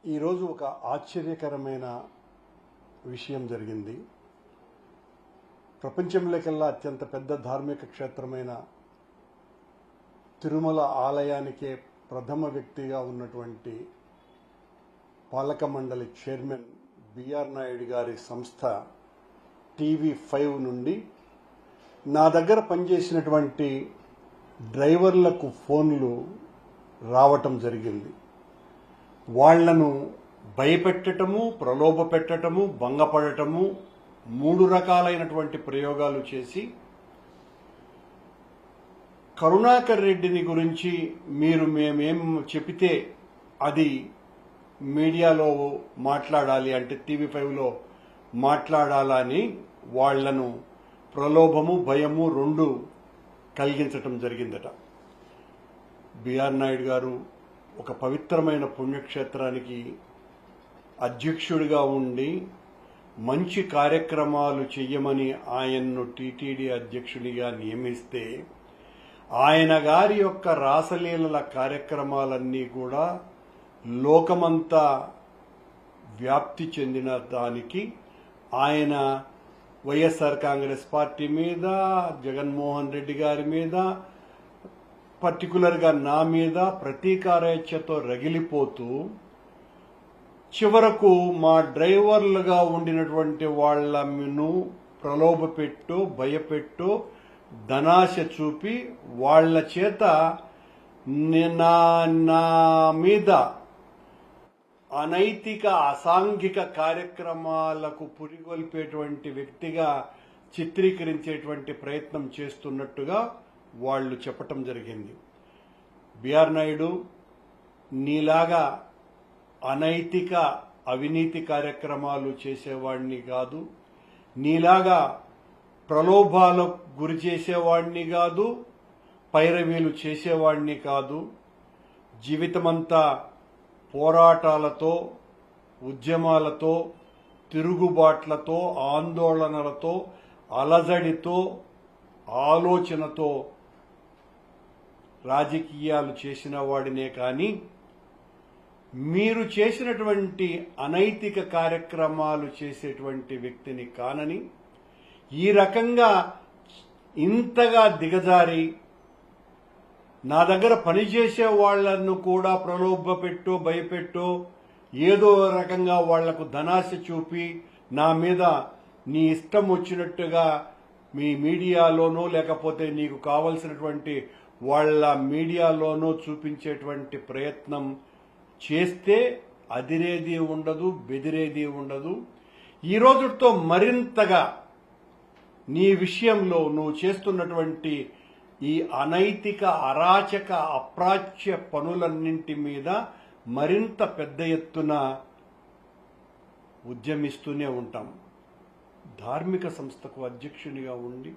ఈరోజు ఒక ఆశ్చర్యకరమైన విషయం జరిగింది. ప్రపంచంలోకెల్లా అత్యంత పెద్ద ధార్మిక క్షేత్రమైన తిరుమల ఆలయానికే ప్రథమ వ్యక్తిగా ఉన్నటువంటి పాలక మండలి చైర్మన్ బిఆర్ నాయుడు గారి సంస్థ TV5 నుండి నా దగ్గర పనిచేసినటువంటి డ్రైవర్లకు ఫోన్లు రావటం జరిగింది. వాళ్లను భయపెట్టటము, ప్రలోభ పెట్టటము, భంగపడటము, 3 రకాలైనటువంటి ప్రయోగాలు చేసి కరుణాకర్ రెడ్డిని గురించి మీరు మేమేం చెబితే అది మీడియాలో మాట్లాడాలి అంటే TV5లో మాట్లాడాలని వాళ్లను ప్రలోభము, భయము 2 కలిగించటం జరిగిందట. బిఆర్ నాయుడు గారు ఒక పవిత్రమైన పుణ్యక్షేత్రానికి అధ్యక్షుడిగా ఉండి మంచి కార్యక్రమాలు చెయ్యమని ఆయన్ను టీటీడీ అధ్యక్షుడిగా నియమిస్తే ఆయన గారి యొక్క రాసలీలల కార్యక్రమాలన్నీ కూడా లోకమంతా వ్యాప్తి చెందిన దానికి ఆయన వైఎస్ఆర్ కాంగ్రెస్ పార్టీ మీద, జగన్మోహన్ రెడ్డి గారి మీద, పర్టికులర్గా నా మీద ప్రతీకారేచ్ఛతో రగిలిపోతూ చివరకు మా డ్రైవర్లుగా ఉండినటువంటి వాళ్లను ప్రలోభపెట్టో, భయపెట్టో, ధనాశ చూపి వాళ్ల చేత నా మీద అనైతిక, అసాంఘిక కార్యక్రమాలకు పురిగొల్పేటువంటి వ్యక్తిగా చిత్రీకరించేటువంటి ప్రయత్నం చేస్తున్నట్టుగా వాళ్ళు చెప్పటం జరిగింది. బిఆర్ నాయుడు, నీలాగా అనైతిక, అవినీతి కార్యక్రమాలు చేసేవాడిని కాదు, నీలాగా ప్రలోభాలకు గురి చేసేవాడిని కాదు, పైరవీలు చేసేవాడిని కాదు. జీవితమంతా పోరాటాలతో, ఉద్యమాలతో, తిరుగుబాట్లతో, ఆందోళనలతో, అలజడితో, ఆలోచనతో రాజకీయాలు చేసిన వాడినే కానీ మీరు చేసినటువంటి అనైతిక కార్యక్రమాలు చేసేటువంటి వ్యక్తిని కానని, ఈ రకంగా ఇంతగా దిగజారి నా దగ్గర పనిచేసే వాళ్లను కూడా ప్రలోభపెట్టో, భయపెట్టో, ఏదో రకంగా వాళ్లకు ధనాశ చూపి నా మీద నీ ఇష్టం వచ్చినట్టుగా మీ మీడియాలోనో లేకపోతే నీకు కావలసినటువంటి వాళ్ల మీడియాలోనో చూపించేటువంటి ప్రయత్నం చేస్తే అదిరేది ఉండదు, బెదిరేది ఉండదు. ఈ రోజుతో మరింతగా నీ విషయంలో నువ్వు చేస్తున్నటువంటి ఈ అనైతిక, అరాచక, అప్రాచ్య పనులన్నింటి మీద మరింత పెద్ద ఎత్తున ఉద్యమిస్తూనే ఉంటాం. ధార్మిక సంస్థకు అధ్యక్షునిగా ఉండి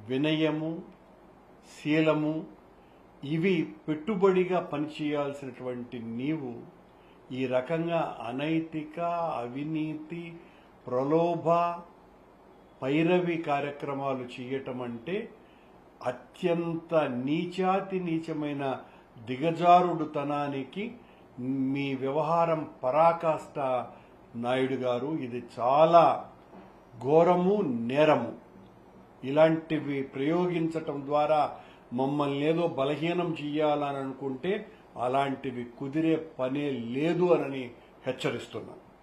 వినయము, శీలము ఇవి పెట్టుబడిగా పనిచేయాల్సినటువంటి నీవు ఈ రకంగా అనైతిక, అవినీతి, ప్రలోభ, పైరవి కార్యక్రమాలు చేయటం అంటే అత్యంత నీచాతి నీచమైన దిగజారుడుతనానికి మీ వ్యవహారం పరాకాష్ట నాయుడు గారు. ఇది చాలా ఘోరము, నేరము. ఇలాంటివి ప్రయోగించటం ద్వారా మమ్మల్ని ఏదో బలహీనం చెయ్యాలని అనుకుంటే అలాంటివి కుదిరే పనే లేదు అని హెచ్చరిస్తున్నాను.